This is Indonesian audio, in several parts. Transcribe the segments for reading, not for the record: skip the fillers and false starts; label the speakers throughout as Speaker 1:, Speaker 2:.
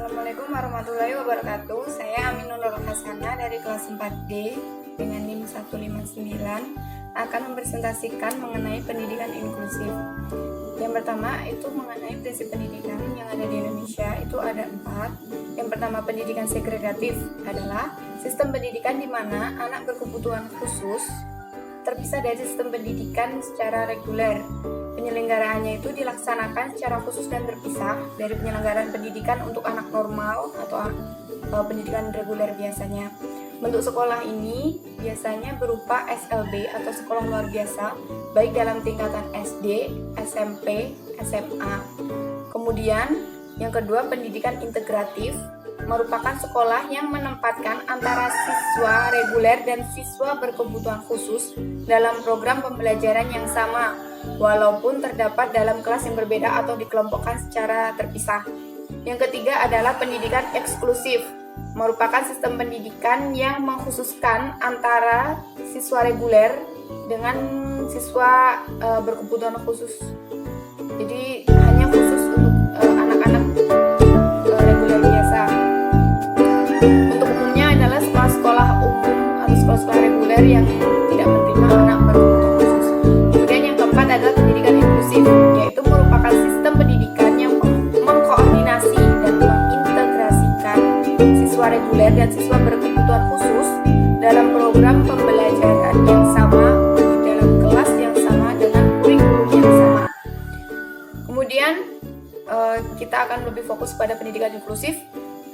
Speaker 1: Assalamualaikum warahmatullahi wabarakatuh. Saya Aminul Nur Hasana dari kelas 4D dengan NIM 159 akan mempresentasikan mengenai pendidikan inklusif. Yang pertama itu mengenai prinsip pendidikan yang ada di Indonesia itu ada 4. Yang pertama, pendidikan segregatif adalah sistem pendidikan di mana anak berkebutuhan khusus terpisah dari sistem pendidikan secara reguler. Penyelenggaraannya itu dilaksanakan secara khusus dan terpisah dari penyelenggaraan pendidikan untuk anak normal atau pendidikan reguler biasanya. Bentuk sekolah ini biasanya berupa SLB atau sekolah luar biasa, baik dalam tingkatan SD, SMP, SMA. Kemudian yang kedua, pendidikan integratif merupakan sekolah yang menempatkan antara siswa reguler dan siswa berkebutuhan khusus dalam program pembelajaran yang sama, walaupun terdapat dalam kelas yang berbeda atau dikelompokkan secara terpisah. Yang ketiga adalah pendidikan eksklusif, merupakan sistem pendidikan yang mengkhususkan antara siswa reguler dengan siswa berkebutuhan khusus. Jadi hanya khusus untuk anak-anak reguler biasa. Untuk umumnya adalah sekolah-sekolah umum atau sekolah-sekolah reguler yang tidak menerima anak berkebutuhan khusus. Kemudian yang keempat adalah pendidikan inklusif, yaitu merupakan sistem pendidikan yang mengkoordinasi dan mengintegrasikan siswa reguler dan siswa berkebutuhan khusus dalam program pembelajaran yang sama di dalam kelas yang sama dengan kurikulum yang sama. Kemudian kita akan lebih fokus pada pendidikan inklusif.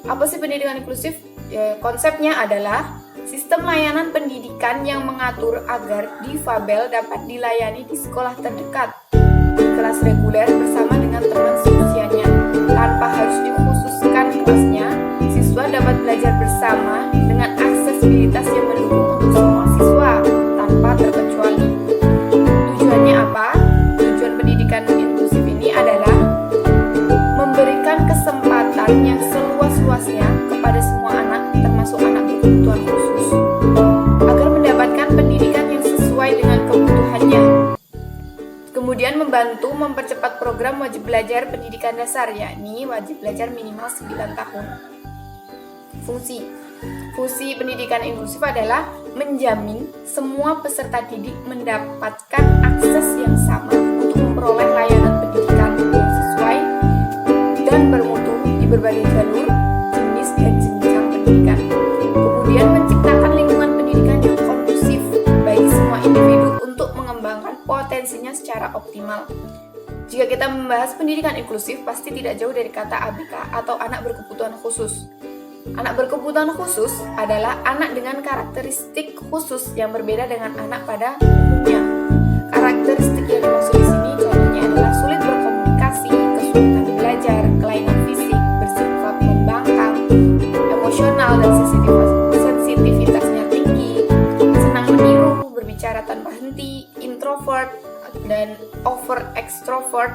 Speaker 1: Apa sih pendidikan inklusif? Konsepnya adalah sistem layanan pendidikan yang mengatur agar difabel dapat dilayani di sekolah terdekat di kelas reguler bersama dengan teman seusianya. Tanpa harus dikhususkan kelasnya, siswa dapat belajar bersama dengan aksesibilitas yang mendukung untuk semua siswa tanpa terkecuali. Tujuannya apa? Tujuan pendidikan inklusif ini adalah memberikan kesempatan yang seluas-luasnya kepada semua anak, termasuk anak berkebutuhan khusus, agar mendapatkan pendidikan yang sesuai dengan kebutuhannya. Kemudian membantu mempercepat program wajib belajar pendidikan dasar, yakni wajib belajar minimal 9 tahun. Fungsi pendidikan inklusif adalah menjamin semua peserta didik mendapatkan akses yang sama untuk memperoleh layanan pendidikan yang sesuai dan bermutu di berbagai jalur, jenis, dan jenjang pendidikan. Kemudian menciptakan lingkungan pendidikan yang kondusif bagi semua individu untuk mengembangkan potensinya secara optimal. Jika kita membahas pendidikan inklusif, pasti tidak jauh dari kata ABK atau anak berkebutuhan khusus. Anak berkebutuhan khusus adalah anak dengan karakteristik khusus yang berbeda dengan anak pada umumnya. Karakteristik yang dimaksud di sini contohnya adalah sulit berkomunikasi, kesulitan belajar, kelainan fisik, bersifat membangkang, emosional dan sensitivitasnya tinggi, senang meniru, berbicara tanpa henti, introvert dan over extrovert,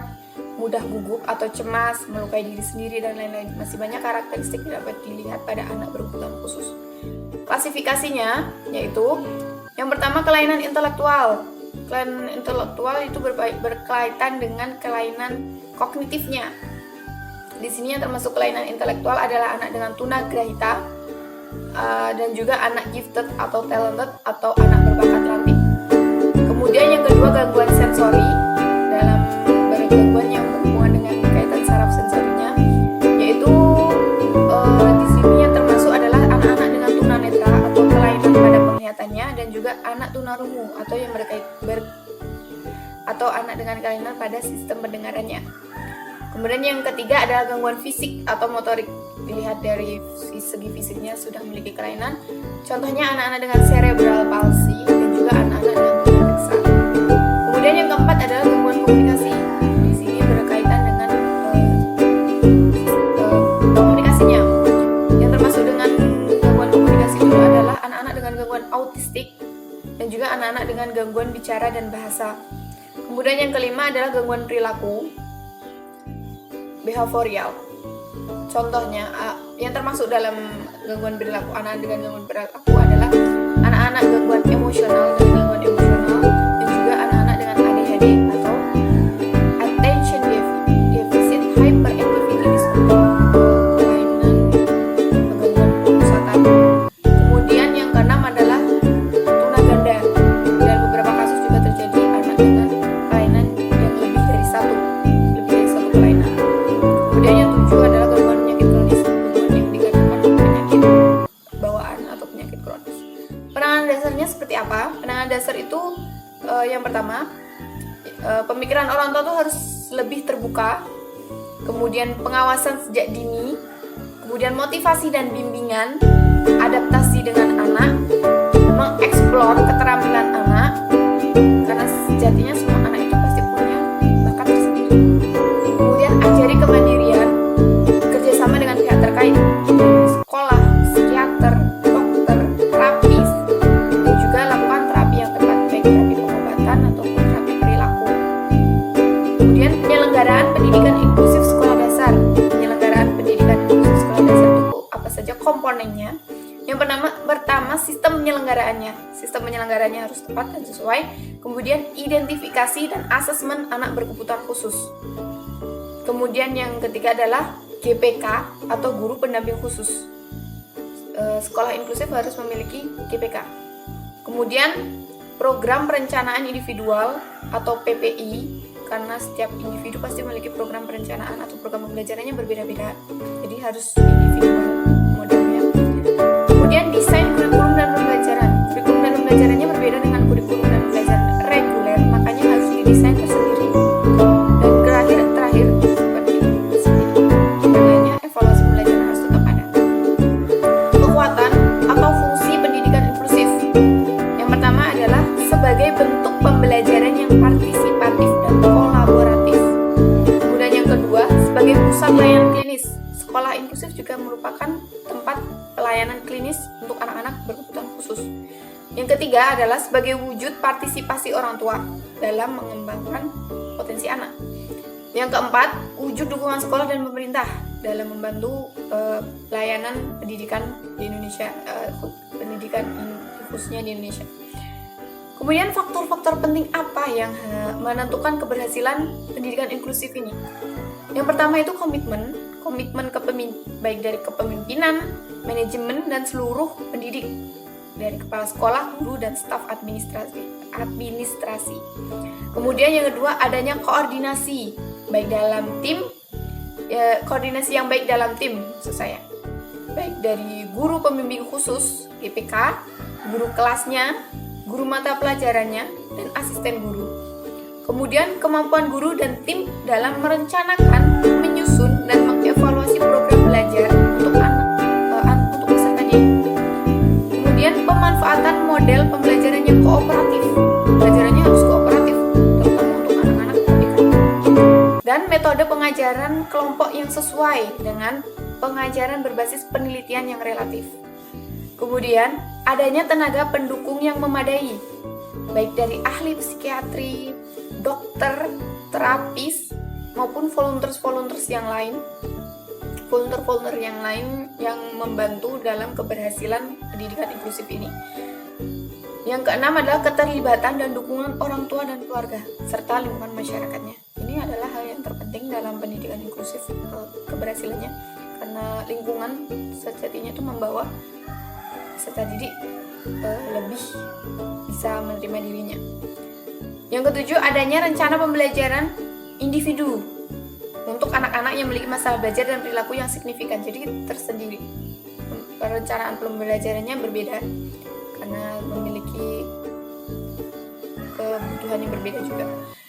Speaker 1: mudah gugup atau cemas, melukai diri sendiri, dan lain-lain. Masih banyak karakteristik yang dapat dilihat pada anak berkebutuhan khusus. Klasifikasinya yaitu yang pertama, kelainan intelektual. Kelainan intelektual itu berkaitan dengan kelainan kognitifnya. Di sini yang termasuk kelainan intelektual adalah anak dengan tunagrahita dan juga anak gifted atau talented atau anak berbakat latih. Kemudian yang kedua, gangguan sensori. Dalam gangguan yang berhubungan dengan kaitan saraf sensorinya, yaitu di sini yang termasuk adalah anak-anak dengan tunanetra atau kelainan pada penglihatannya, dan juga anak tunarungu atau yang atau anak dengan kelainan pada sistem pendengarannya. Kemudian yang ketiga adalah gangguan fisik atau motorik. Dilihat dari segi fisiknya sudah memiliki kelainan. Contohnya anak-anak dengan cerebral palsy dan juga anak-anak dengan tunanetra. Kemudian yang keempat adalah gangguan komunikasi. Di sini berkaitan dengan komunikasinya. Yang termasuk dengan gangguan komunikasi itu adalah anak-anak dengan gangguan autistik dan juga anak-anak dengan gangguan bicara dan bahasa. Kemudian yang kelima adalah gangguan perilaku behavioral. Contohnya yang termasuk dalam gangguan perilaku, anak dengan gangguan perilaku adalah anak-anak gangguan emosional dan gangguan emosional, dan juga anak-anak dengan ADHD atau attention deficit hyperactivity disorder, kelainan peran orang tua tuh harus lebih terbuka, kemudian pengawasan sejak dini, kemudian motivasi dan bimbingan, adaptasi dengan anak, mengeksplor keterampilan anak, karena sejatinya semua anak itu pasti punya bakat tersendiri. Kemudian ajari kemandirian, kerjasama dengan pihak terkait, sekolah, psikiater, dokter, terapis, dan juga lakukan terapi yang tepat, baik terapi pengobatan ataupun terapi perilaku. Kemudian penyelenggaraan pendidikan inklusif sekolah dasar. Penyelenggaraan pendidikan inklusif sekolah dasar itu apa saja komponennya? Yang pertama sistem penyelenggaraannya. Sistem penyelenggaraannya harus tepat dan sesuai. Kemudian identifikasi dan asesmen anak berkebutuhan khusus. Kemudian yang ketiga adalah GPK atau guru pendamping khusus. Sekolah inklusif harus memiliki GPK. Kemudian program perencanaan individual atau PPI, karena setiap individu pasti memiliki program perencanaan atau program pembelajarannya berbeda-beda. Jadi harus individual modelnya. Kemudian desain kurikulum dan pembelajaran. Kurikulum dan pembelajarannya berbeda dengan kurikulum dan pembelajaran reguler, makanya harus didesain tersendiri. Dan terakhir seperti yang lainnya, evaluasi pembelajaran harus tetap ada. Kekuatan atau fungsi pendidikan inklusif. Yang pertama adalah sebagai bentuk pembelajaran yang partisipatif dan kolaboratif. Kemudian yang kedua, sebagai pusat layanan klinis. Sekolah inklusif juga merupakan tempat pelayanan klinis untuk anak-anak berkebutuhan khusus. Yang ketiga adalah sebagai wujud partisipasi orang tua dalam mengembangkan potensi anak. Yang keempat, wujud dukungan sekolah dan pemerintah dalam membantu pelayanan pendidikan di Indonesia, pendidikan khususnya di Indonesia. Kemudian faktor-faktor penting apa yang menentukan keberhasilan pendidikan inklusif ini? Yang pertama itu komitmen baik dari kepemimpinan, manajemen, dan seluruh pendidik, dari kepala sekolah, guru, dan staf administrasi. Kemudian yang kedua, adanya koordinasi baik dalam tim, koordinasi yang baik dalam tim, maksud saya, baik dari guru pembimbing khusus GPK, guru kelasnya, guru mata pelajarannya, dan asisten guru. Kemudian kemampuan guru dan tim dalam merencanakan, menyusun, dan mengevaluasi program belajar untuk untuk peserta didik. Kemudian pemanfaatan model pembelajaran yang kooperatif. Pembelajarannya harus kooperatif, terutama untuk anak-anak TK. Dan metode pengajaran kelompok yang sesuai dengan pengajaran berbasis penelitian yang relatif. Kemudian adanya tenaga pendukung yang memadai, baik dari ahli psikiatri, dokter, terapis, maupun volunteers yang lain, volunteer yang lain yang membantu dalam keberhasilan pendidikan inklusif ini. Yang keenam adalah keterlibatan dan dukungan orang tua dan keluarga, serta lingkungan masyarakatnya. Ini adalah hal yang terpenting dalam pendidikan inklusif, keberhasilannya, karena lingkungan sejatinya itu membawa peserta didik lebih bisa menerima dirinya. Yang ketujuh, adanya rencana pembelajaran individu untuk anak-anak yang memiliki masalah belajar dan perilaku yang signifikan, jadi tersendiri. Perencanaan pembelajarannya berbeda karena memiliki kebutuhan yang berbeda juga.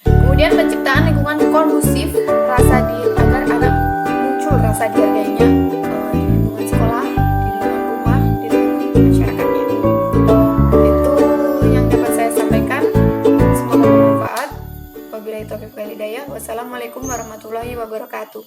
Speaker 1: Kemudian penciptaan lingkungan kondusif agar anak muncul rasa dihargainya di lingkungan sekolah, di lingkungan rumah, di lingkungan masyarakatnya. Itu yang dapat saya sampaikan. Semoga bermanfaat. Wabillahi taufiq wal hidayah. Wassalamualaikum warahmatullahi wabarakatuh.